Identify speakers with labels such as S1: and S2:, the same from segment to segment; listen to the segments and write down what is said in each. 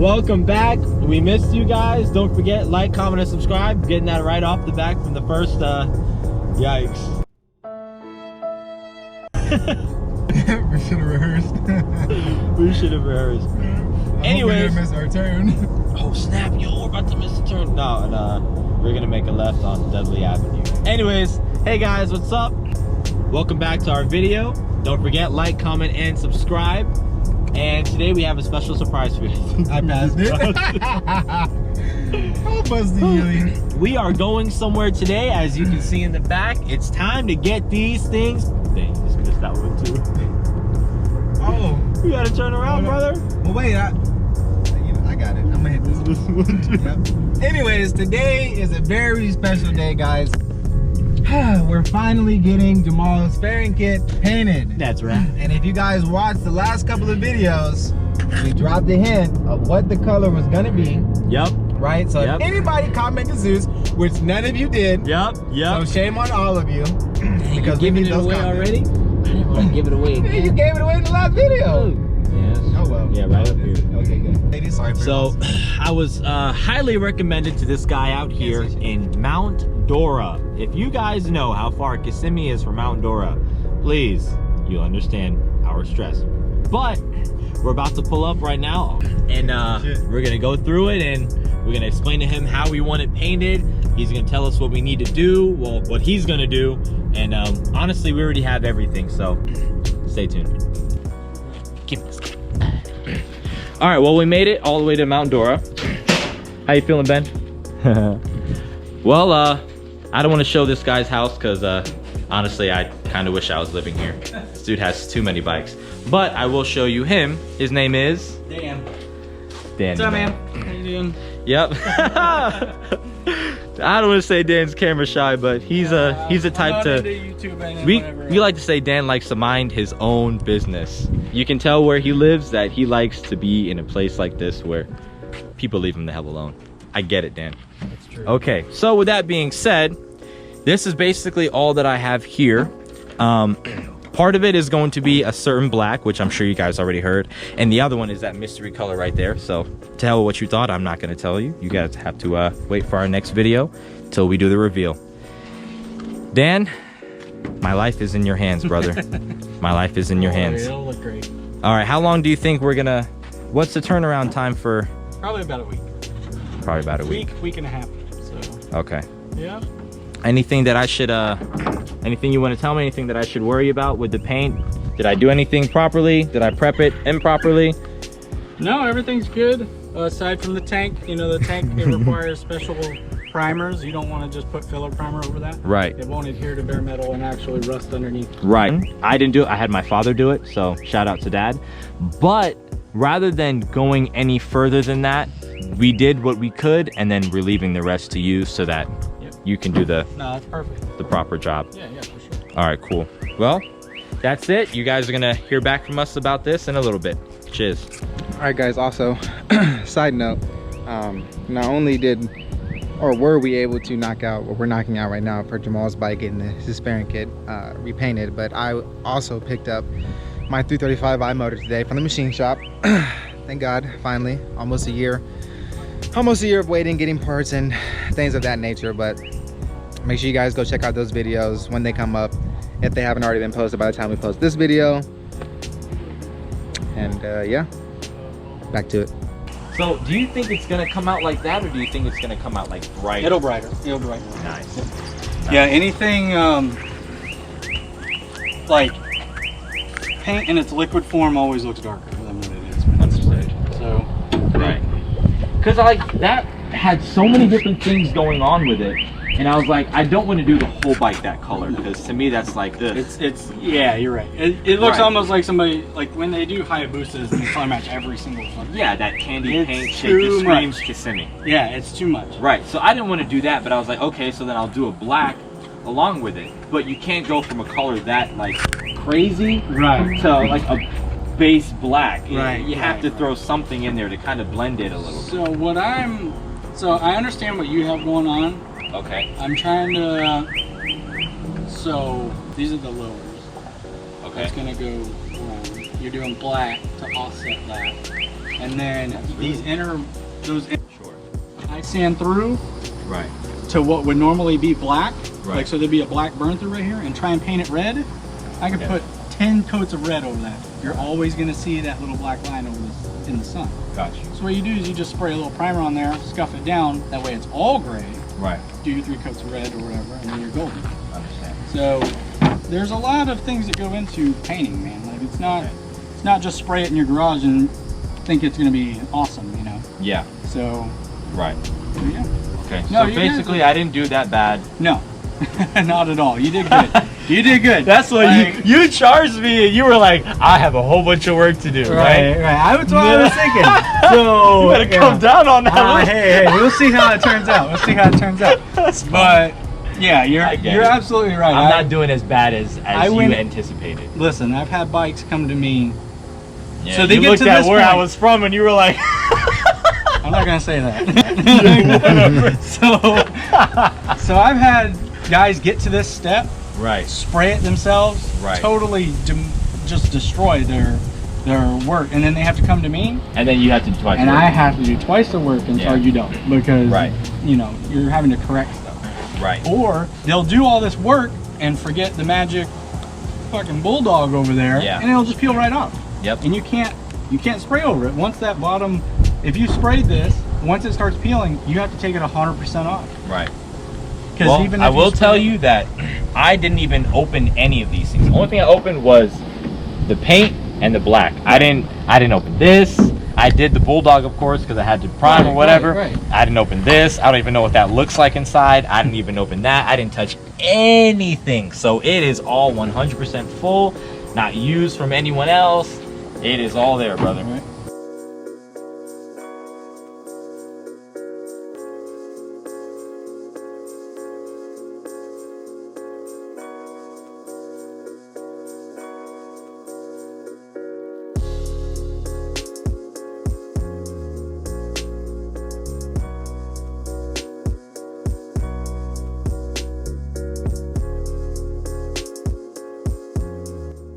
S1: Welcome back. We missed you guys. Don't forget, like, comment, and subscribe. Getting that right off the back from the first, yikes.
S2: We should have rehearsed.
S1: We should have rehearsed. Anyways.
S2: We miss our turn.
S1: Oh snap, yo, we're about to miss the turn. No, and we're gonna make a left on Dudley Avenue. Anyways, hey guys, what's up? Welcome back to our video. Don't forget, like, comment, and subscribe. And today we have a special surprise for you.
S2: I passed it. How busted.
S1: We are going somewhere today, as you can see in the back. It's time to get these things. Dang, just missed that one too.
S2: Oh.
S1: You gotta turn around, brother.
S2: Well, wait, I got it. I'm gonna hit this one. Yep. Anyways, today is a very special day, guys. We're finally getting Jamal's fairing kit painted.
S1: That's right.
S2: And if you guys watched the last couple of videos, we dropped a hint of what the color was gonna be.
S1: Yep.
S2: Right? So
S1: Yep.
S2: if anybody commented Zeus, which none of you did.
S1: Yep.
S2: So shame on all of you. Because
S1: you
S2: we
S1: giving
S2: need
S1: it
S2: those
S1: away
S2: comments.
S1: already? I didn't want to give it away again.
S2: Yeah, you gave it away in the last video.
S1: Yes.
S2: Oh well.
S1: Yeah, right up here.
S2: Okay, good. Ladies, sorry for
S1: So
S2: your loss.
S1: I was highly recommended to this guy out here in Mount Dora. If you guys know how far Kissimmee is from Mount Dora, please, you'll understand our stress. But we're about to pull up right now, and we're gonna go through it, and we're gonna explain to him how we want it painted. He's gonna tell us what we need to do, well, what he's gonna do, and honestly, we already have everything, so stay tuned. Keep this. All right, well, we made it all the way to Mount Dora. How you feeling, Ben? Well, I don't want to show this guy's house because honestly, I kind of wish I was living here. This dude has too many bikes. But I will show you him. His name is
S3: Dan.
S1: Dan.
S3: What's up, man? How you doing?
S1: Yep. I don't want to say Dan's camera shy, but he's a type to. We like to say Dan likes to mind his own business. You can tell where he lives that he likes to be in a place like this where people leave him the hell alone. I get it, Dan.
S3: That's true.
S1: Okay, so with that being said, this is basically all that I have here. Part of it is going to be a certain black, which I'm sure you guys already heard, and the other one is that mystery color right there. So tell what you thought. I'm not going to tell you. You guys have to wait for our next video till we do the reveal. Dan, my life is in your hands, brother. My life is in your hands.
S3: It'll look great.
S1: All right, how long do you think we're gonna, what's the turnaround time for?
S3: Probably about a week.
S1: Probably about a week.
S3: Week and a half. So
S1: Okay.
S3: yeah.
S1: Anything that I should, anything you want to tell me? Anything that I should worry about with the paint? Did I do anything properly? Did I prep it improperly?
S3: No, everything's good. Aside from the tank, you know, the tank it requires special primers. You don't want to just put filler primer over that.
S1: Right.
S3: It won't adhere to bare metal and actually rust underneath.
S1: Right. I didn't do it. I had my father do it. So shout out to Dad. But rather than going any further than that, we did what we could, and then we're leaving the rest to you so that you can do the
S3: No, that's perfect.
S1: the proper job.
S3: Yeah, for sure.
S1: All right, cool. Well, that's it. You guys are gonna hear back from us about this in a little bit. Cheers.
S2: All right, guys, also, side note, not only were we able to knock out what we're knocking out right now for Jamal's bike getting his fairing kit repainted, but I also picked up my 335i motor today from the machine shop. Thank God, finally, almost a year of waiting, getting parts and things of that nature. But make sure you guys go check out those videos when they come up, if they haven't already been posted by the time we post this video. And yeah, back to it.
S1: So, do you think it's gonna come out like that, or do you think it's gonna come out like bright?
S3: It'll brighter.
S1: Nice.
S3: Yeah, anything like paint in its liquid form always looks darker than what it is.
S1: Understood.
S3: So
S1: Right. Because that had so many different things going on with it, and I was like, I don't want to do the whole bike that color, because to me that's like this.
S3: it's yeah, you're right. It looks
S1: Right.
S3: almost like somebody, like when they do Hayabusas and they color match every single one.
S1: Yeah, that candy
S3: It's
S1: paint shit
S3: too
S1: just screams
S3: much.
S1: Kissimmee.
S3: Yeah, it's too much.
S1: Right. So I didn't want to do that, but I was like, okay, so then I'll do a black along with it. But you can't go from a color that like crazy
S3: Right.
S1: to like a base black.
S3: Right,
S1: You have
S3: right,
S1: to throw something in there to kind of blend it a little bit.
S3: So I understand what you have going on.
S1: Okay.
S3: I'm trying to, so these are the lowers.
S1: Okay.
S3: It's gonna go, you're doing black to offset that. and then these those
S1: Sure.
S3: I sand through
S1: Right.
S3: to what would normally be black.
S1: Right.
S3: Like, so there'd be a black burn through right here, and try and paint it red. I could put 10 coats of red over that. You're always gonna see that little black line over this in the sun.
S1: Got you.
S3: So what you do is you just spray a little primer on there, scuff it down, that way it's all gray.
S1: Right.
S3: Do your 3 coats of red or whatever, and then you're golden.
S1: Understand.
S3: So there's a lot of things that go into painting, man. Like, it's not just spray it in your garage and think it's gonna be awesome, you know.
S1: Yeah.
S3: So
S1: Right.
S3: yeah.
S1: Okay.
S3: No,
S1: So
S3: you
S1: basically,
S3: did.
S1: I didn't do that bad.
S3: No, not at all. You did good. You did good.
S1: That's what
S3: Like,
S1: you charged me, and you were like, I have a whole bunch of work to do, right?
S3: Right. That's what I was thinking. So
S1: You better come down on that.
S3: hey, we'll see how it turns out. But yeah,
S1: I get
S3: you're
S1: it.
S3: absolutely right.
S1: I'm not doing as bad as you
S3: went-
S1: anticipated.
S3: Listen, I've had bikes come to me.
S1: Yeah,
S3: So they
S1: you
S3: get
S1: looked
S3: to
S1: at
S3: this
S1: where I
S3: point.
S1: was from, and you were like,
S3: I'm not gonna say that. So I've had guys get to this step,
S1: right,
S3: spray it themselves,
S1: Right.
S3: totally just destroy their work, and then they have to come to me,
S1: and then you have to do twice.
S3: and I have to do twice the work and
S1: Yeah.
S3: charge you double because
S1: Right.
S3: you know you're having to correct stuff.
S1: Right.
S3: Or they'll do all this work and forget the magic fucking bulldog over there,
S1: Yeah.
S3: and it'll just peel right off.
S1: Yep.
S3: And you can't spray over it. Once that bottom, if you sprayed this, once it starts peeling, you have to take it 100% off.
S1: Right.
S3: Because
S1: Well,
S3: even
S1: I
S3: if
S1: will tell
S3: spray-
S1: you that I didn't even open any of these things. The only thing I opened was the paint and the black. I didn't open this. I did the bulldog, of course, because I had to prime or whatever.
S3: Right.
S1: I didn't open this. I don't even know what that looks like inside. I didn't even open that. I didn't touch anything. So it is all 100% full, not used from anyone else. It is all there, brother.
S3: Right.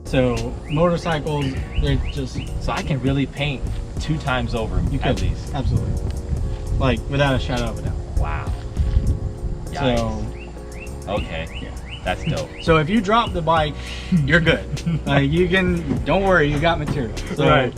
S3: So motorcycles, they're just
S1: So I can really paint 2 times over
S3: you
S1: at
S3: could
S1: least.
S3: absolutely, like without a shadow of a doubt.
S1: Wow. Yikes. Okay.
S3: Yeah.
S1: That's dope.
S3: So if you drop the bike, you're good. Like you can, don't worry, you got material. So,
S1: Right.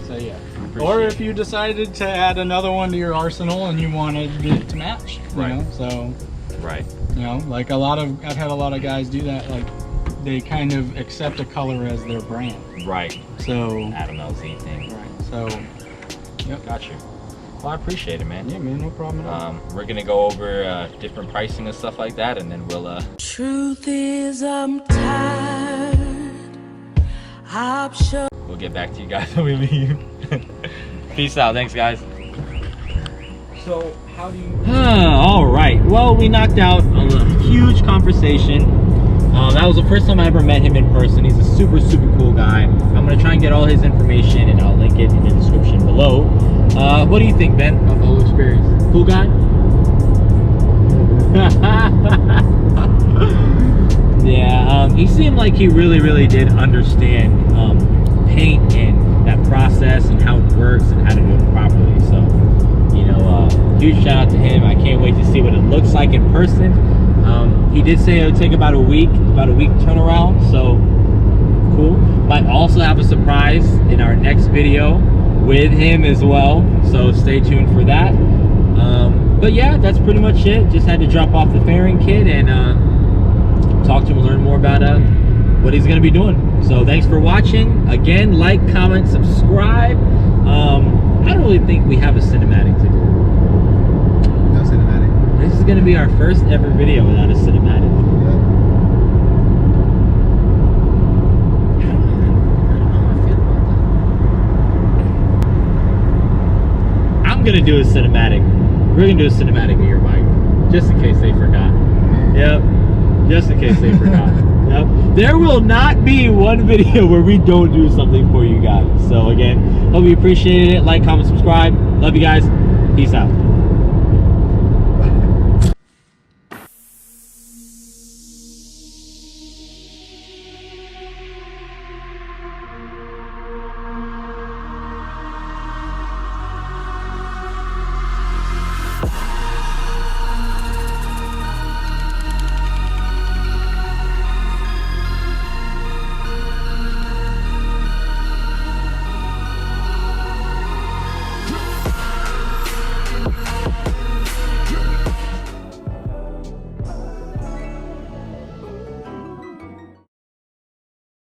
S3: So yeah.
S1: Appreciate
S3: Or
S1: it.
S3: if you decided to add another one to your arsenal and you wanted it to match, you
S1: Right.
S3: know. So
S1: Right.
S3: you know, like I've had a lot of guys do that. Like they kind of accept a color as their brand.
S1: Right.
S3: So
S1: Adam LZ thing.
S3: right. So
S1: Got you. Well, I appreciate it, man.
S3: yeah, man, no problem at all.
S1: We're gonna go over different pricing and stuff like that, and then we'll
S4: Truth is, I'm tired. I'm sure.
S1: we'll get back to you guys when we leave. Peace out. Thanks, guys.
S3: So how do you?
S1: All right. Well, we knocked out a huge conversation. That was the first time I ever met him in person. He's a super, super cool guy. I'm gonna try and get all his information, and I'll link it in the description below. What do you think, Ben?
S3: Of the whole experience.
S1: Cool guy? Yeah, he seemed like he really, really did understand paint and that process and how it works and how to do it properly. So, you know, huge shout out to him. I can't wait to see what it looks like in person. He did say it would take about a week turnaround. So, cool. Might also have a surprise in our next video with him as well, so stay tuned for that. But yeah, that's pretty much it. Just had to drop off the fairing kit and talk to him and learn more about what he's gonna be doing. So thanks for watching. Again, like, comment, subscribe. I don't really think we have a cinematic to do.
S2: No cinematic.
S1: This is gonna be our first ever video without a cinematic. I'm gonna do a cinematic. We're gonna do a cinematic of your bike, just in case they forgot. Yep, just in case they forgot. Yep. There will not be one video where we don't do something for you guys. So again, hope you appreciated it. Like, comment, subscribe. Love you guys. Peace out.